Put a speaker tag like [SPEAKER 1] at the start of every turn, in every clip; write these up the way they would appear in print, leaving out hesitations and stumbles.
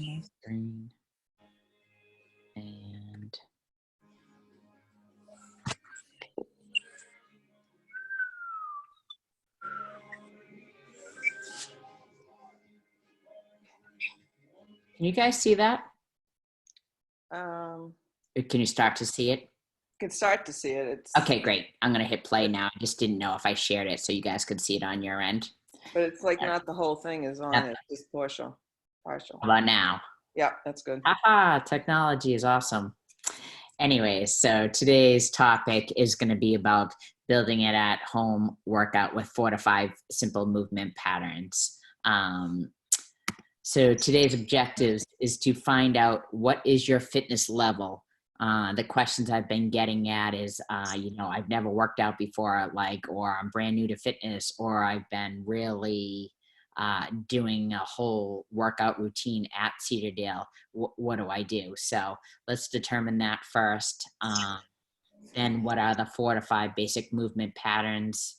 [SPEAKER 1] my screen. And can you guys see that? Or can you start to see it?
[SPEAKER 2] Can start to see it. It's
[SPEAKER 1] Okay, great. I'm going to hit play now. I just didn't know if I shared it so you guys could see it on your end.
[SPEAKER 2] but it's like not the whole thing is on.
[SPEAKER 1] Yep.
[SPEAKER 2] It's just partial.
[SPEAKER 1] How about now?
[SPEAKER 2] Yeah, that's good.
[SPEAKER 1] Aha, technology is awesome. Anyways, so today's topic is going to be about building it at home workout with 4 to 5 simple movement patterns. So today's objectives is to find out what is your fitness level. The questions I've been getting at is, I've never worked out before, or I'm brand new to fitness, or I've been really doing a whole workout routine at Cedardale. What do I do? So let's determine that first. Then what are the 4 to 5 basic movement patterns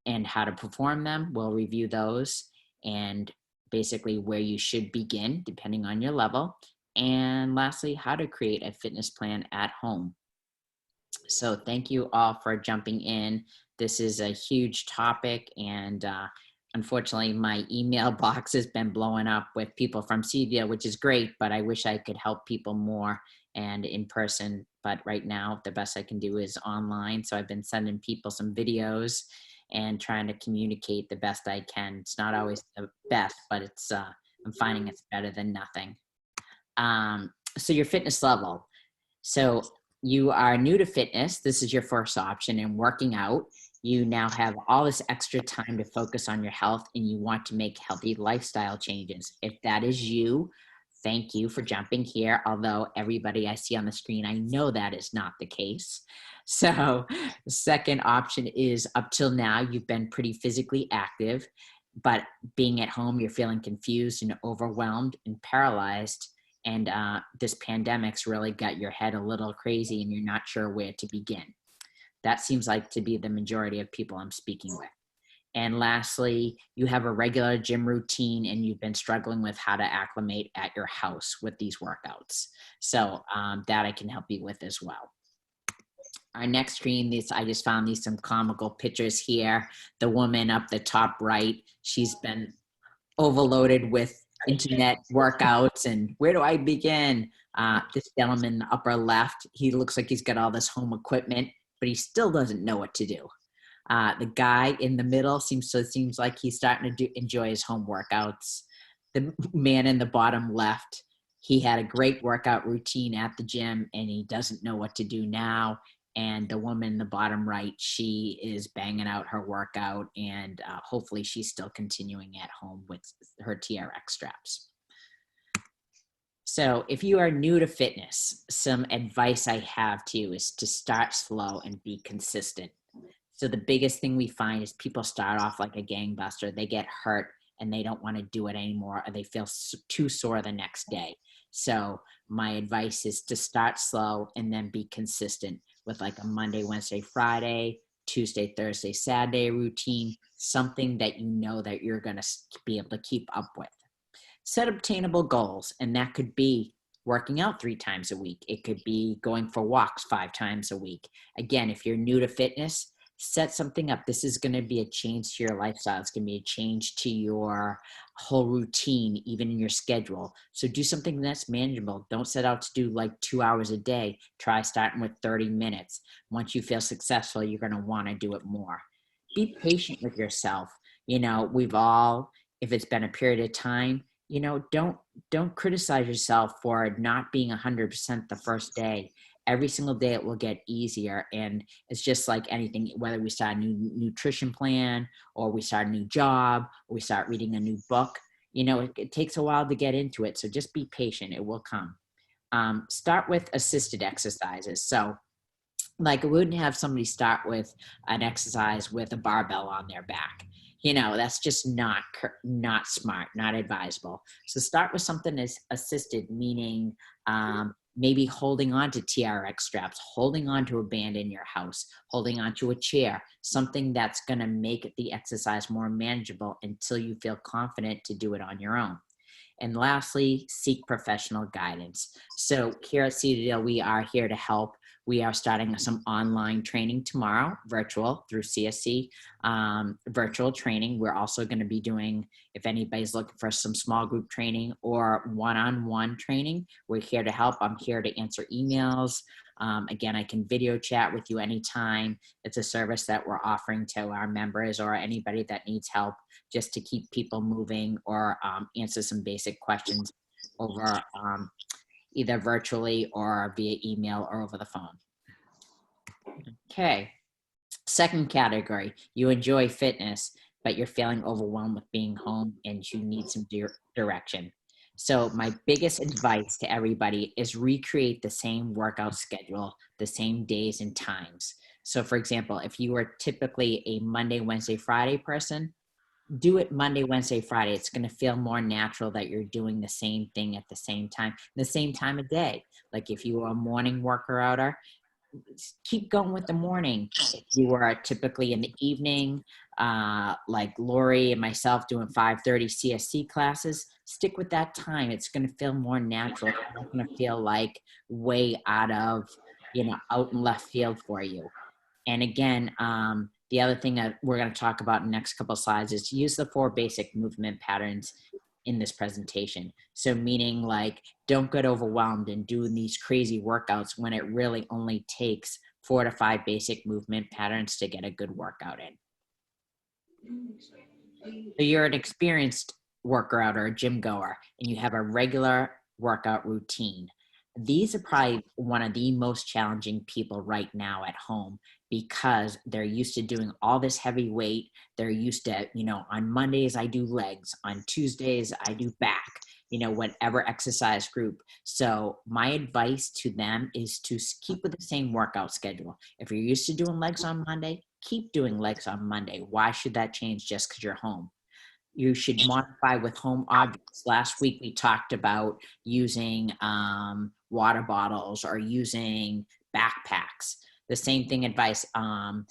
[SPEAKER 1] and how to perform them? We'll review those and basically where you should begin depending on your level. And lastly, how to create a fitness plan at home. So thank you all for jumping in. This is a huge topic, and unfortunately, my email box has been blowing up with people from Cedardale, which is great, but I wish I could help people more and in person. But right now, the best I can do is online. So I've been sending people some videos and trying to communicate the best I can. It's not always the best, but it's I'm finding it's better than nothing. So your fitness level. So you are new to fitness. This is your first option, and working out. You now have all this extra time to focus on your health and you want to make healthy lifestyle changes. If that is you, thank you for jumping here. Although everybody I see on the screen, I know that is not the case. So the second option is up till now, you've been pretty physically active, but being at home, you're feeling confused and overwhelmed and paralyzed. And this pandemic's really got your head a little crazy and you're not sure where to begin. That seems like to be the majority of people I'm speaking with. And lastly, you have a regular gym routine and you've been struggling with how to acclimate at your house with these workouts. So that I can help you with as well. Our next screen, I just found these some comical pictures here. The woman up the top right, she's been overloaded with internet workouts and where do I begin? This gentleman in the upper left, he looks like he's got all this home equipment, but he still doesn't know what to do. The guy in the middle seems like he's starting to enjoy his home workouts. The man in the bottom left, he had a great workout routine at the gym and he doesn't know what to do now. And the woman in the bottom right, she is banging out her workout and hopefully she's still continuing at home with her TRX straps. So if you are new to fitness, some advice I have to you is to start slow and be consistent. So the biggest thing we find is people start off like a gangbuster. They get hurt and they don't want to do it anymore, or they feel too sore the next day. So my advice is to start slow and then be consistent with like a Monday, Wednesday, Friday, Tuesday, Thursday, Saturday routine, something that you know that you're going to be able to keep up with. Set obtainable goals, and that could be working out 3 times a week. It could be going for walks 5 times a week. Again, if you're new to fitness, set something up. This is going to be a change to your lifestyle. It's going to be a change to your whole routine, even in your schedule. So do something that's manageable. Don't set out to do like 2 hours a day. Try starting with 30 minutes. Once you feel successful, you're going to want to do it more. Be patient with yourself. We've all, if it's been a period of time, don't criticize yourself for not being 100% the first day. Every single day it will get easier. And it's just like anything, whether we start a new nutrition plan or we start a new job or we start reading a new book, it takes a while to get into it. So just be patient. It will come. Start with assisted exercises. So like we wouldn't have somebody start with an exercise with a barbell on their back. That's just not smart, not advisable. So start with something as assisted, meaning maybe holding on to TRX straps, holding on to a band in your house, holding on to a chair, something that's going to make the exercise more manageable until you feel confident to do it on your own. And lastly, seek professional guidance. So here at Cedardale, we are here to help. We are starting some online training tomorrow, virtual through CSC, virtual training. We're also going to be doing, if anybody's looking for some small group training or one-on-one training, we're here to help. I'm here to answer emails. Again, I can video chat with you anytime. It's a service that we're offering to our members or anybody that needs help just to keep people moving or answer some basic questions over either virtually or via email or over the phone. Okay. Second category, you enjoy fitness, but you're feeling overwhelmed with being home and you need some direction. So my biggest advice to everybody is recreate the same workout schedule, the same days and times. So for example, if you are typically a Monday, Wednesday, Friday person, do it Monday, Wednesday, Friday. It's going to feel more natural that you're doing the same thing at the same time, the same time of day. Like if you are a morning worker-outer, keep going with the morning. If you are typically in the evening, like Lori and myself doing 5:30 CSC classes, stick with that time. It's going to feel more natural. It's not going to feel like way out of, out in left field for you. And again, the other thing that we're going to talk about in the next couple of slides is use the 4 basic movement patterns in this presentation. So meaning like, don't get overwhelmed and doing these crazy workouts when it really only takes 4 to 5 basic movement patterns to get a good workout in. So you're an experienced worker out or a gym goer and you have a regular workout routine. These are probably one of the most challenging people right now at home because they're used to doing all this heavy weight. They're used to, on Mondays, I do legs. On Tuesdays, I do back, whatever exercise group. So my advice to them is to keep with the same workout schedule. If you're used to doing legs on Monday, keep doing legs on Monday. Why should that change just because you're home? You should modify with home objects. Last week, we talked about using water bottles or using backpacks. The same thing advice, Todd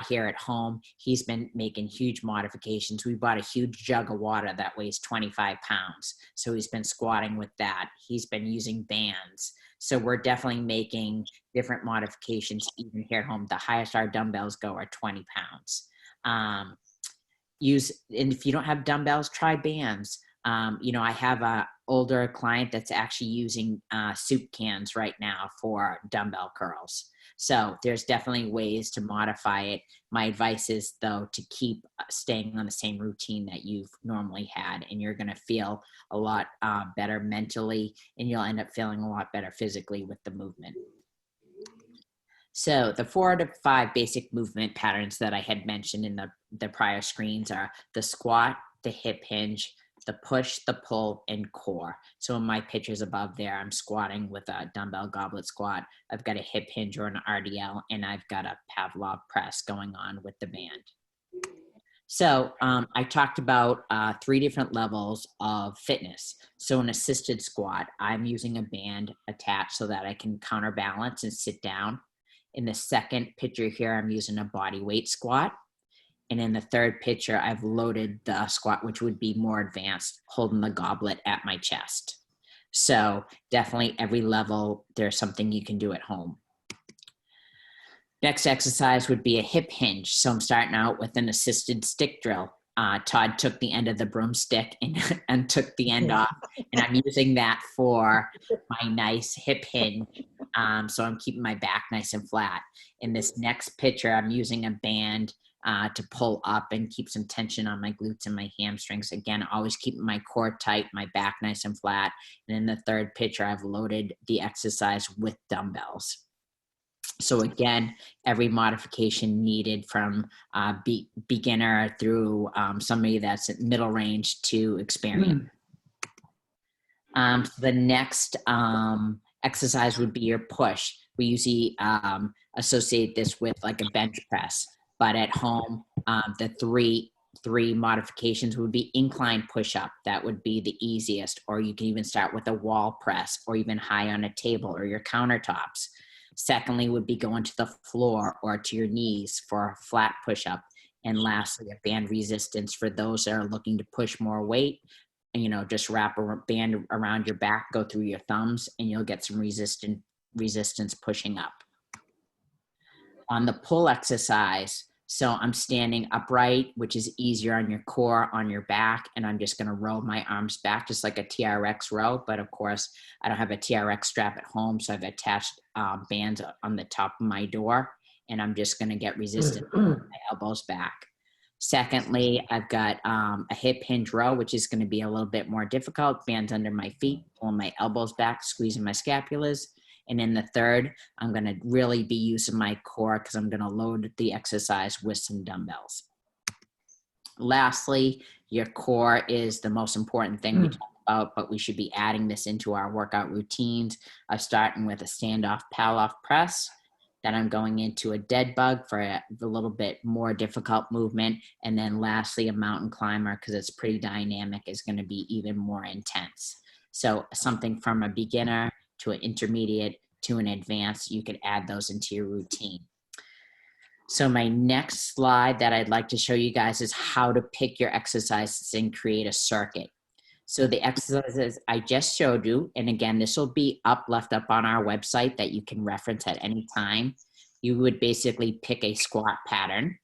[SPEAKER 1] here at home, he's been making huge modifications. We bought a huge jug of water that weighs 25 pounds. So he's been squatting with that. He's been using bands. So we're definitely making different modifications even here at home. The highest our dumbbells go are 20 pounds. And if you don't have dumbbells, try bands. I have a older client that's actually using soup cans right now for dumbbell curls. So there's definitely ways to modify it. My advice is though to keep staying on the same routine that you've normally had, and you're going to feel a lot better mentally, and you'll end up feeling a lot better physically with the movement. So the 4 to 5 basic movement patterns that I had mentioned in the prior screens are the squat, the hip hinge, the push, the pull, and core. So in my pictures above there, I'm squatting with a dumbbell goblet squat. I've got a hip hinge or an RDL, and I've got a Pavlov press going on with the band. So I talked about 3 different levels of fitness. So an assisted squat, I'm using a band attached so that I can counterbalance and sit down. In the second picture here, I'm using a body weight squat. And in the third picture, I've loaded the squat, which would be more advanced, holding the goblet at my chest. So definitely every level, there's something you can do at home. Next exercise would be a hip hinge. So I'm starting out with an assisted stick drill. Todd took the end of the broomstick and took the end off. And I'm using that for my nice hip hinge. So I'm keeping my back nice and flat. In this next picture, I'm using a band to pull up and keep some tension on my glutes and my hamstrings. Again, always keeping my core tight, my back nice and flat. And in the third picture, I've loaded the exercise with dumbbells. So again, every modification needed from beginner through somebody that's at middle range to experienced. The next exercise would be your push. We usually associate this with like a bench press, but at home, the three modifications would be incline push-up. That would be the easiest, or you can even start with a wall press or even high on a table or your countertops. Secondly would be going to the floor or to your knees for a flat push-up. And lastly, a band resistance for those that are looking to push more weight. just wrap a band around your back, go through your thumbs, and you'll get some resistance pushing up. On the pull exercise, so I'm standing upright, which is easier on your core, on your back, and I'm just going to roll my arms back just like a TRX row. But of course, I don't have a TRX strap at home, so I've attached bands on the top of my door, and I'm just going to get resistance with my elbows back. Secondly, I've got a hip hinge row, which is going to be a little bit more difficult. Bands under my feet, pulling my elbows back, squeezing my scapulas. And then the third, I'm going to really be using my core because I'm going to load the exercise with some dumbbells. Lastly, your core is the most important thing we talk about, but we should be adding this into our workout routines. I'm starting with a standoff pal-off press. Then I'm going into a dead bug for a little bit more difficult movement. And then lastly, a mountain climber, because it's pretty dynamic, is going to be even more intense. So something from a beginner to an intermediate to an advanced, you could add those into your routine. So my next slide that I'd like to show you guys is how to pick your exercises and create a circuit. So the exercises I just showed you, and again, this will be left up on our website that you can reference at any time. You would basically pick a squat pattern,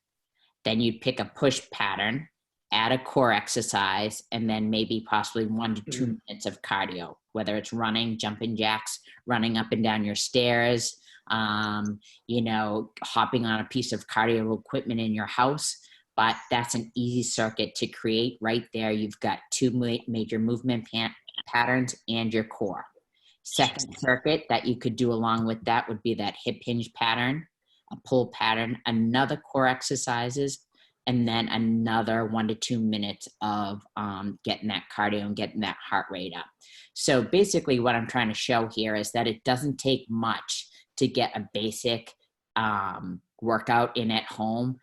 [SPEAKER 1] then you'd pick a push pattern, add a core exercise, and then maybe possibly 1 to 2 minutes of cardio, whether it's running, jumping jacks, running up and down your stairs, hopping on a piece of cardio equipment in your house. But that's an easy circuit to create right there. You've got 2 major movement patterns and your core. Second circuit that you could do along with that would be that hip hinge pattern, a pull pattern, another core exercises, and then another 1 to 2 minutes of getting that cardio and getting that heart rate up. So basically what I'm trying to show here is that it doesn't take much to get a basic workout in at home.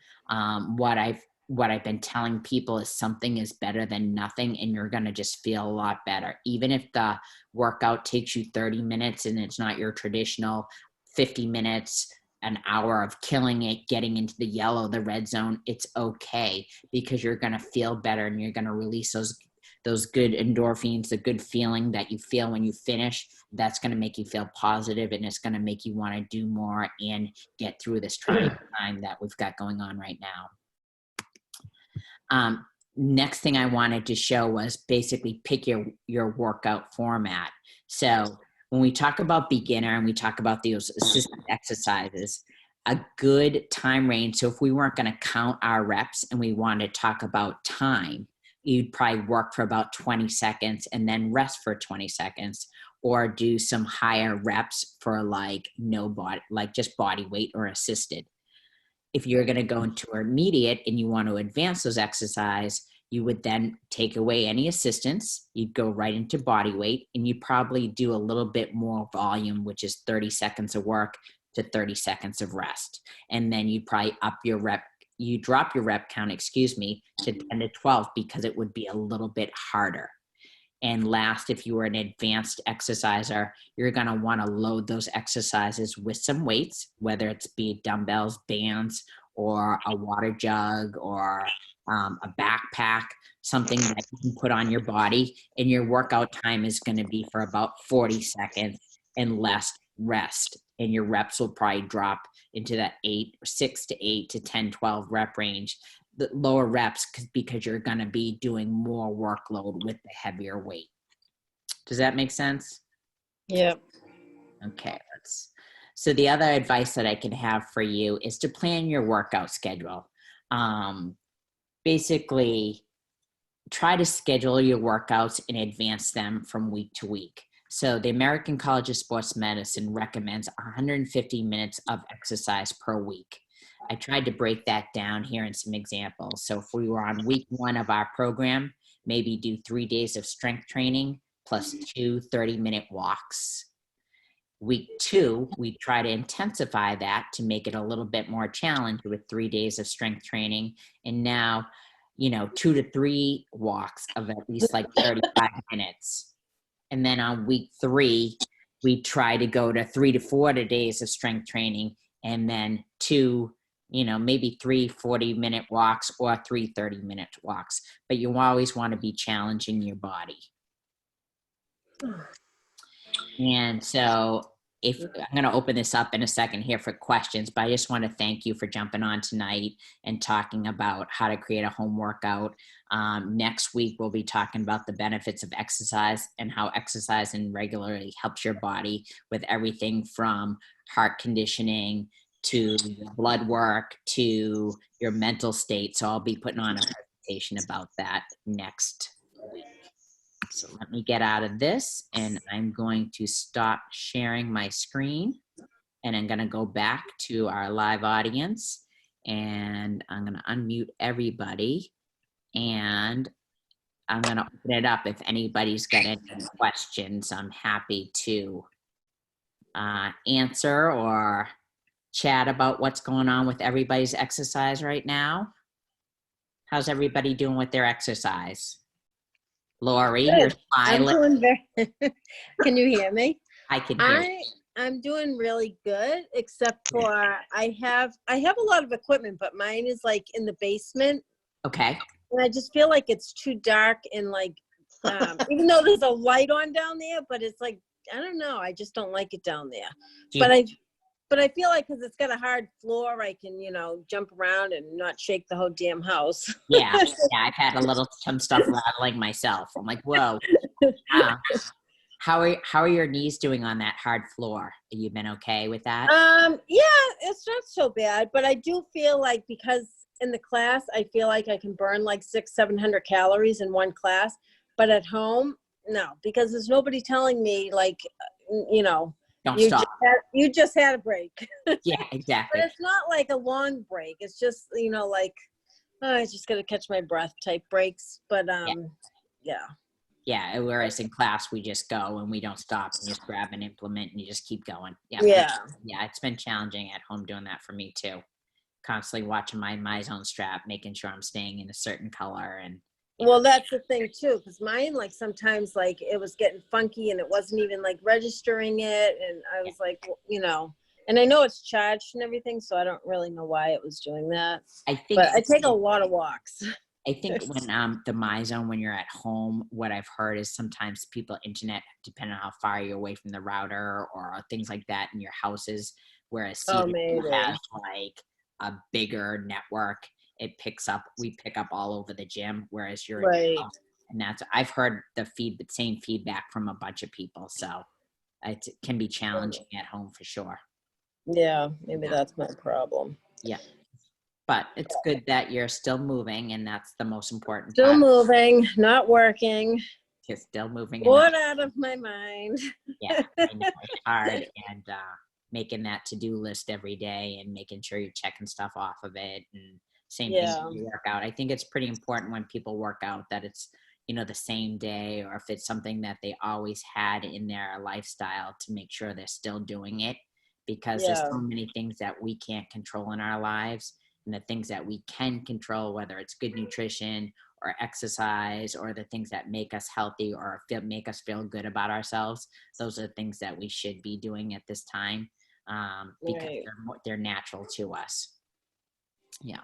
[SPEAKER 1] What I've been telling people is something is better than nothing, and you're going to just feel a lot better. Even if the workout takes you 30 minutes and it's not your traditional 50 minutes, an hour of killing it, getting into the yellow, the red zone, it's okay, because you're going to feel better and you're going to release those good endorphins, the good feeling that you feel when you finish. That's going to make you feel positive, and it's going to make you want to do more and get through this trying time that we've got going on right now. Next thing I wanted to show was basically pick your workout format. So when we talk about beginner and we talk about those assisted exercises, a good time range. So if we weren't going to count our reps and we wanted to talk about time, you'd probably work for about 20 seconds and then rest for 20 seconds, or do some higher reps for like just body weight or assisted. If you're going to go into intermediate and you want to advance those exercise, you would then take away any assistance. You'd go right into body weight, and you'd probably do a little bit more volume, which is 30 seconds of work to 30 seconds of rest. And then you'd probably drop your rep count, to 10 to 12, because it would be a little bit harder. And last, if you were an advanced exerciser, you're going to want to load those exercises with some weights, whether it's be dumbbells, bands, or a water jug, or a backpack, something that you can put on your body. And your workout time is going to be for about 40 seconds and less rest. And your reps will probably drop into that 6 to 8 to 10, 12 rep range. The lower reps because you're going to be doing more workload with the heavier weight. Does that make sense?
[SPEAKER 3] Yeah.
[SPEAKER 1] Okay. So the other advice that I can have for you is to plan your workout schedule. Basically, try to schedule your workouts and advance them from week to week. So the American College of Sports Medicine recommends 150 minutes of exercise per week. I tried to break that down here in some examples. So if we were on week 1 of our program, maybe do 3 days of strength training plus 2 30-minute walks. Week 2, we try to intensify that to make it a little bit more challenging with 3 days of strength training. And now, 2 to 3 walks of at least like 35 minutes. And then on week 3, we try to go to 3 to 4 days of strength training, and then 2 maybe 3 40-minute walks or 3 30-minute walks, but you always want to be challenging your body. And so if I'm going to open this up in a second here for questions, but I just want to thank you for jumping on tonight and talking about how to create a home workout. Next week, we'll be talking about the benefits of exercise and how exercising regularly helps your body with everything from heart conditioning to blood work to your mental state. So I'll be putting on a presentation about that next week. So let me get out of this, and I'm going to stop sharing my screen, and I'm going to go back to our live audience, and I'm going to unmute everybody, and I'm going to open it up. If anybody's got any questions, I'm happy to answer or chat about what's going on with everybody's exercise right now. How's everybody doing with their exercise? Lori, you're smiling.
[SPEAKER 3] I'm doing very. Can you hear me?
[SPEAKER 1] I can hear you.
[SPEAKER 3] I'm doing really good, except for I have a lot of equipment, but mine is like in the basement.
[SPEAKER 1] Okay.
[SPEAKER 3] And I just feel like it's too dark and like, even though there's a light on down there, but it's like, I don't know. I just don't like it down there. But I feel like because it's got a hard floor, I can, jump around and not shake the whole damn house.
[SPEAKER 1] Yeah, I've had some stuff rattling myself. I'm like, whoa. How are your knees doing on that hard floor? Have you been okay with that?
[SPEAKER 3] Yeah, it's not so bad, but I do feel like because in the class, I feel like I can burn like 600-700 calories in one class, but at home, no, because there's nobody telling me like,
[SPEAKER 1] Don't stop.
[SPEAKER 3] You just had a break.
[SPEAKER 1] Yeah, exactly.
[SPEAKER 3] But it's not like a long break. It's just, like, I just got to catch my breath type breaks. But, yeah.
[SPEAKER 1] Yeah, whereas in class, we just go and we don't stop and just grab an implement and you just keep going. Yeah. Yeah, it's been challenging at home doing that for me too. Constantly watching my zone strap, making sure I'm staying in a certain color. And
[SPEAKER 3] well, that's the thing too, because mine, like, sometimes like it was getting funky and it wasn't even like registering it, and I was like, and I know it's charged and everything, so I don't really know why it was doing that. But I take a lot of walks.
[SPEAKER 1] I think when the MyZone, when you're at home, what I've heard is sometimes people internet, depending on how far you're away from the router or things like that in your houses, whereas Cedardale has like a bigger network. We pick up all over the gym, whereas you're
[SPEAKER 3] right.
[SPEAKER 1] And I've heard the same feedback from a bunch of people. So it can be challenging at home for sure.
[SPEAKER 3] Yeah, maybe that's my problem.
[SPEAKER 1] Yeah. But it's good that you're still moving, and that's the most important
[SPEAKER 3] part.
[SPEAKER 1] Still
[SPEAKER 3] moving, not working.
[SPEAKER 1] You're still moving.
[SPEAKER 3] Bored out of my mind.
[SPEAKER 1] Yeah, I know, it's hard. And making that to-do list every day and making sure you're checking stuff off of it. And same thing when you work out. I think it's pretty important when people work out that it's, the same day, or if it's something that they always had in their lifestyle, to make sure they're still doing it, because there's so many things that we can't control in our lives. And the things that we can control, whether it's good nutrition or exercise or the things that make us healthy or make us feel good about ourselves, those are the things that we should be doing at this time, because they're natural to us. Yeah.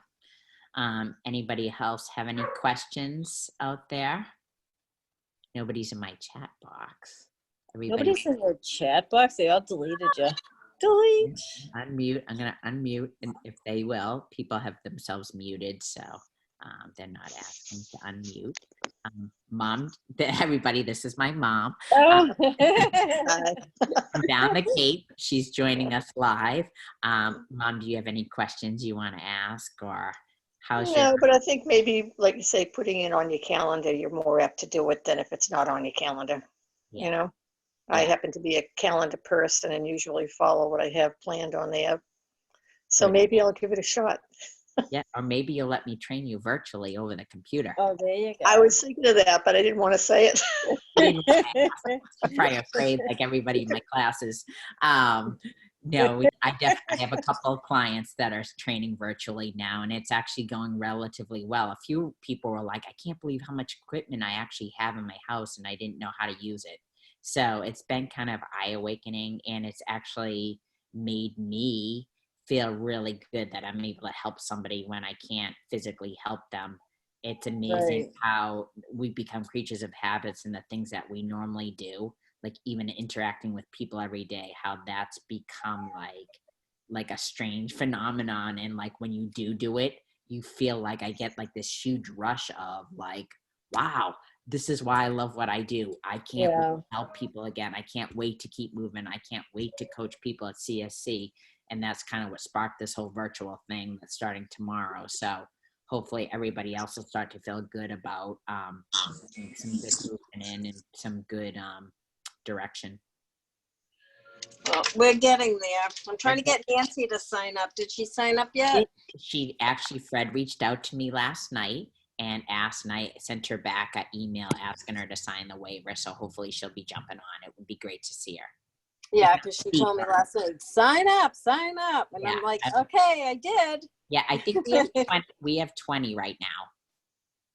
[SPEAKER 1] Anybody else have any questions out there? Nobody's in my chat box.
[SPEAKER 3] Nobody's in your chat box. They all deleted you. Delete.
[SPEAKER 1] Unmute. I'm going to unmute, and if they will, people have themselves muted, so they're not asking to unmute. Mom, everybody, this is my mom. From down the Cape. She's joining us live. Mom, do you have any questions you want to ask, or how's your...
[SPEAKER 4] but I think maybe, like you say, putting it on your calendar, you're more apt to do it than if it's not on your calendar, I happen to be a calendar person and usually follow what I have planned on there. So maybe I'll give it a shot.
[SPEAKER 1] Yeah, or maybe you'll let me train you virtually over the computer.
[SPEAKER 3] Oh, there you go.
[SPEAKER 4] I was thinking of that, but I didn't want to say it.
[SPEAKER 1] I'm probably afraid, like everybody in my classes. No, I definitely have a couple of clients that are training virtually now, and it's actually going relatively well. A few people were like, I can't believe how much equipment I actually have in my house, and I didn't know how to use it. So it's been kind of eye-awakening, and it's actually made me feel really good that I'm able to help somebody when I can't physically help them. It's amazing how we become creatures of habits and the things that we normally do, like even interacting with people every day, how that's become like a strange phenomenon. And like when you do it, you feel like I get like this huge rush of like, wow, this is why I love what I do. I can't wait to help people again. I can't wait to keep moving. I can't wait to coach people at CSC. And that's kind of what sparked this whole virtual thing that's starting tomorrow. So hopefully everybody else will start to feel good about some good movement in and some good direction.
[SPEAKER 3] Well, we're getting there. I'm trying to get Nancy to sign up. Did she sign up yet?
[SPEAKER 1] She actually, Fred reached out to me last night and asked, and I sent her back an email asking her to sign the waiver. So hopefully she'll be jumping on. It would be great to see her.
[SPEAKER 3] Yeah, because she told me last night, sign up. And I'm like, okay, I did.
[SPEAKER 1] Yeah, I think we have 20 right now.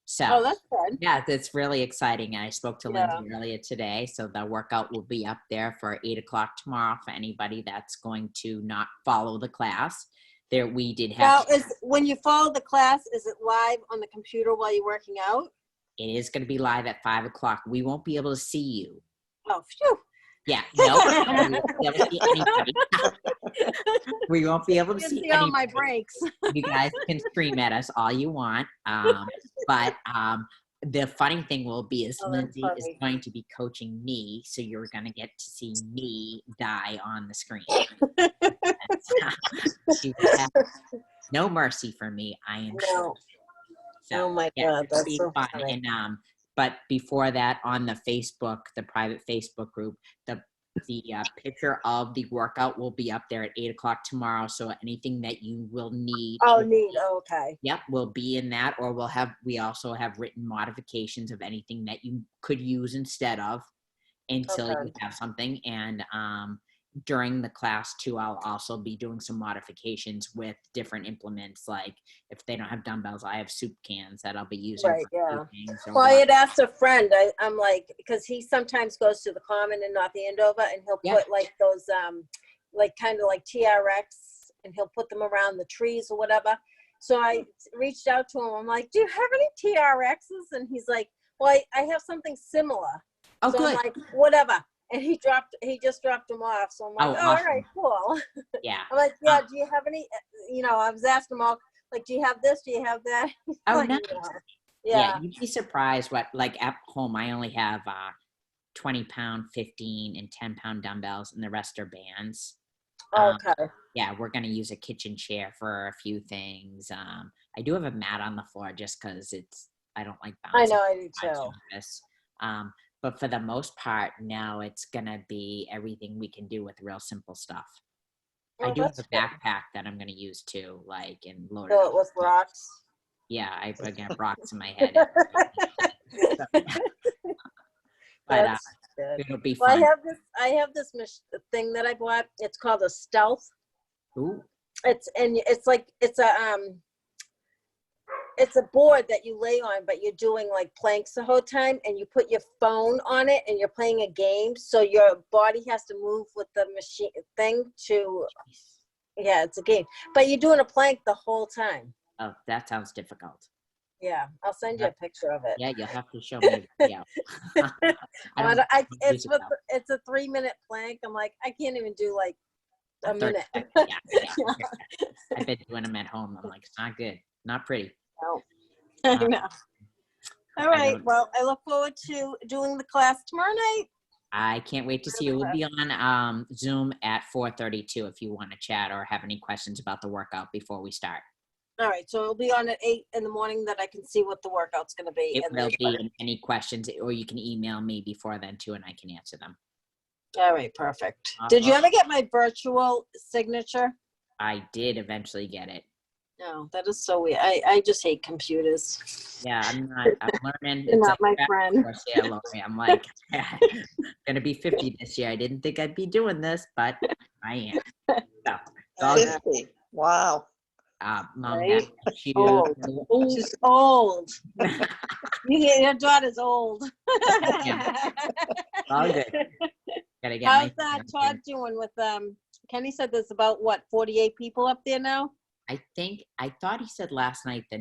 [SPEAKER 1] So
[SPEAKER 3] oh, that's good.
[SPEAKER 1] Yeah, that's really exciting. And I spoke to Lindsay earlier today. So the workout will be up there for 8 o'clock tomorrow for anybody that's going to not follow the class. There we did have.
[SPEAKER 3] Now, when you follow the class, is it live on the computer while you're working out?
[SPEAKER 1] It is going to be live at 5 o'clock. We won't be able to see you.
[SPEAKER 3] Oh, phew.
[SPEAKER 1] Yeah, no, we won't be able to see anybody. We won't be able to see anybody.
[SPEAKER 3] All my breaks.
[SPEAKER 1] You guys can scream at us all you want. But the funny thing will be is Lindsay is going to be coaching me, so you're going to get to see me die on the screen. She will have no mercy for me, I am sure. So,
[SPEAKER 3] oh my God, that's so
[SPEAKER 1] fun.
[SPEAKER 3] funny.
[SPEAKER 1] And but before that, on the Facebook, the private Facebook group, the picture of the workout will be up there at 8 o'clock tomorrow. So anything that you will need.
[SPEAKER 3] Okay.
[SPEAKER 1] Yep, will be in that, or we also have written modifications of anything that you could use instead of until you have something. And during the class too, I'll also be doing some modifications with different implements. Like if they don't have dumbbells, I have soup cans that I'll be using.
[SPEAKER 3] Right, yeah. Well, I had asked a friend, I'm like, because he sometimes goes to the Common in North Andover, and he'll put like those, like kind of like TRX, and he'll put them around the trees or whatever. So I reached out to him. I'm like, do you have any TRXs? And he's like, well, I have something similar.
[SPEAKER 1] Oh,
[SPEAKER 3] so
[SPEAKER 1] good.
[SPEAKER 3] I'm like, whatever. And he just dropped them off. So I'm like,
[SPEAKER 1] awesome.
[SPEAKER 3] All right, cool.
[SPEAKER 1] Yeah.
[SPEAKER 3] I'm like, do you have any, I was asking him all, like, do you have this? Do you have that?
[SPEAKER 1] Oh,
[SPEAKER 3] like,
[SPEAKER 1] nice.
[SPEAKER 3] Yeah.
[SPEAKER 1] You'd be surprised what, like at home, I only have 20-pound, 15 and 10-pound dumbbells, and the rest are bands.
[SPEAKER 3] Okay.
[SPEAKER 1] Yeah, we're going to use a kitchen chair for a few things. I do have a mat on the floor just because I don't like bouncing.
[SPEAKER 3] I know, I do too.
[SPEAKER 1] But for the most part, now it's going to be everything we can do with real simple stuff. I do have a backpack that I'm going to use too, like, and load it
[SPEAKER 3] with rocks?
[SPEAKER 1] Yeah, I got rocks in my head. But it'll be fun.
[SPEAKER 3] Well, I have this thing that I bought. It's called a Stealth.
[SPEAKER 1] Ooh.
[SPEAKER 3] It's a board that you lay on, but you're doing like planks the whole time, and you put your phone on it, and you're playing a game. So your body has to move with the machine thing it's a game, but you're doing a plank the whole time.
[SPEAKER 1] Oh, that sounds difficult.
[SPEAKER 3] Yeah, I'll send you a picture of it.
[SPEAKER 1] Yeah, you'll have to show me. Yeah.
[SPEAKER 3] It's a 3-minute plank. I'm like, I can't even do like a minute.
[SPEAKER 1] Yeah. I've been doing them at home. I'm like, it's not good, not pretty.
[SPEAKER 3] No. I know. All right. Well, I look forward to doing the class tomorrow night.
[SPEAKER 1] I can't wait to see you. We'll be on Zoom at 4:32 if you want to chat or have any questions about the workout before we start.
[SPEAKER 3] All right. So it'll be on at 8 in the morning that I can see what the workout's going to be.
[SPEAKER 1] It will be. Any questions, or you can email me before then too, and I can answer them.
[SPEAKER 3] All right. Perfect. Did you ever get my virtual signature?
[SPEAKER 1] I did eventually get it.
[SPEAKER 3] No, that is so weird. I just hate computers.
[SPEAKER 1] Yeah, I'm learning.
[SPEAKER 3] You're not my friend.
[SPEAKER 1] Yeah, Lori, I'm like, gonna be 50 this year. I didn't think I'd be doing this, but I am. So,
[SPEAKER 4] 50. Wow.
[SPEAKER 1] Mom,
[SPEAKER 3] right?
[SPEAKER 1] she's
[SPEAKER 3] old. Your daughter's old.
[SPEAKER 1] Yeah. All good. Gotta get
[SPEAKER 3] How's Todd doing with Kenny said there's about, what, 48 people up there now?
[SPEAKER 1] I thought he said last night the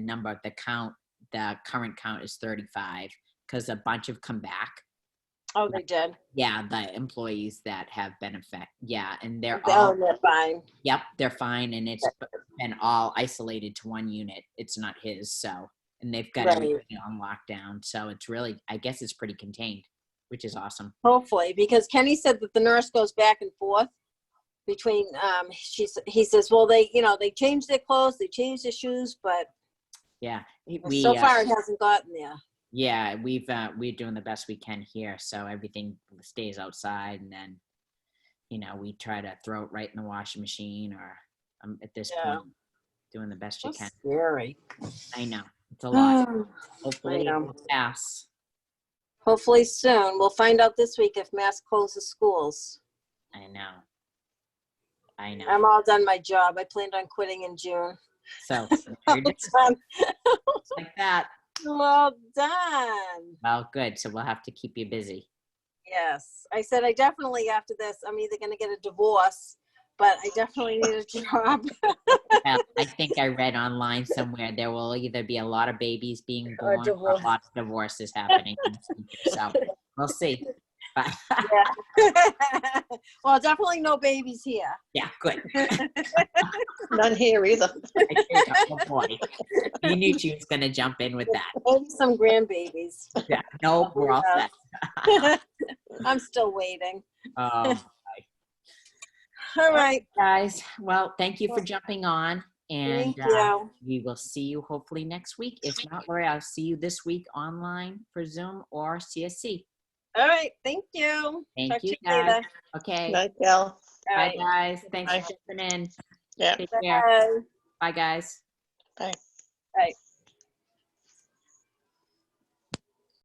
[SPEAKER 1] current count is 35 because a bunch have come back.
[SPEAKER 3] Oh, they did.
[SPEAKER 1] Yeah, the employees that have been affected. Yeah, and they're
[SPEAKER 3] fine.
[SPEAKER 1] Yep, they're fine, and it's been all isolated to one unit. It's not his, so, and they've got everything on lockdown. So it's really, I guess it's pretty contained, which is awesome.
[SPEAKER 3] Hopefully, because Kenny said that the nurse goes back and forth between, he says, well, they changed their clothes, they changed their shoes, but
[SPEAKER 1] yeah,
[SPEAKER 3] so far it hasn't gotten there.
[SPEAKER 1] Yeah, we're doing the best we can here, so everything stays outside, and then, we try to throw it right in the washing machine, or at this point, doing the best you can.
[SPEAKER 3] Scary.
[SPEAKER 1] I know, it's a lot. Hopefully it will pass.
[SPEAKER 3] Hopefully soon. We'll find out this week if Mass closes schools.
[SPEAKER 1] I know.
[SPEAKER 3] I'm all done my job. I planned on quitting in June.
[SPEAKER 1] So you're just like that.
[SPEAKER 3] Well done.
[SPEAKER 1] Well, good. So we'll have to keep you busy.
[SPEAKER 3] Yes. I said I definitely, after this, I'm either going to get a divorce, but I definitely need a job.
[SPEAKER 1] Well, I think I read online somewhere there will either be a lot of babies being born or a lot of divorces happening in the future. So we'll see. But
[SPEAKER 3] Well, definitely no babies here.
[SPEAKER 1] Yeah, good.
[SPEAKER 4] None here either.
[SPEAKER 1] Oh boy. You knew she was going to jump in with that.
[SPEAKER 3] Maybe some grandbabies.
[SPEAKER 1] Yeah, no, we're all set.
[SPEAKER 3] I'm still waiting.
[SPEAKER 1] All
[SPEAKER 3] right,
[SPEAKER 1] guys. Well, thank you for jumping on. And
[SPEAKER 3] thank you.
[SPEAKER 1] we will see you hopefully next week. If not, Lori, I'll see you this week online for Zoom or CSC.
[SPEAKER 3] All right, thank you.
[SPEAKER 1] Thank
[SPEAKER 3] Talk
[SPEAKER 1] you,
[SPEAKER 3] to
[SPEAKER 1] guys.
[SPEAKER 3] later.
[SPEAKER 1] Okay.
[SPEAKER 4] Night, Gal.
[SPEAKER 1] Bye, guys. Thanks
[SPEAKER 4] Bye.
[SPEAKER 1] for jumping in.
[SPEAKER 4] Yeah.
[SPEAKER 1] Take care.
[SPEAKER 3] Bye.
[SPEAKER 1] Bye, guys.
[SPEAKER 4] Bye.
[SPEAKER 3] Bye.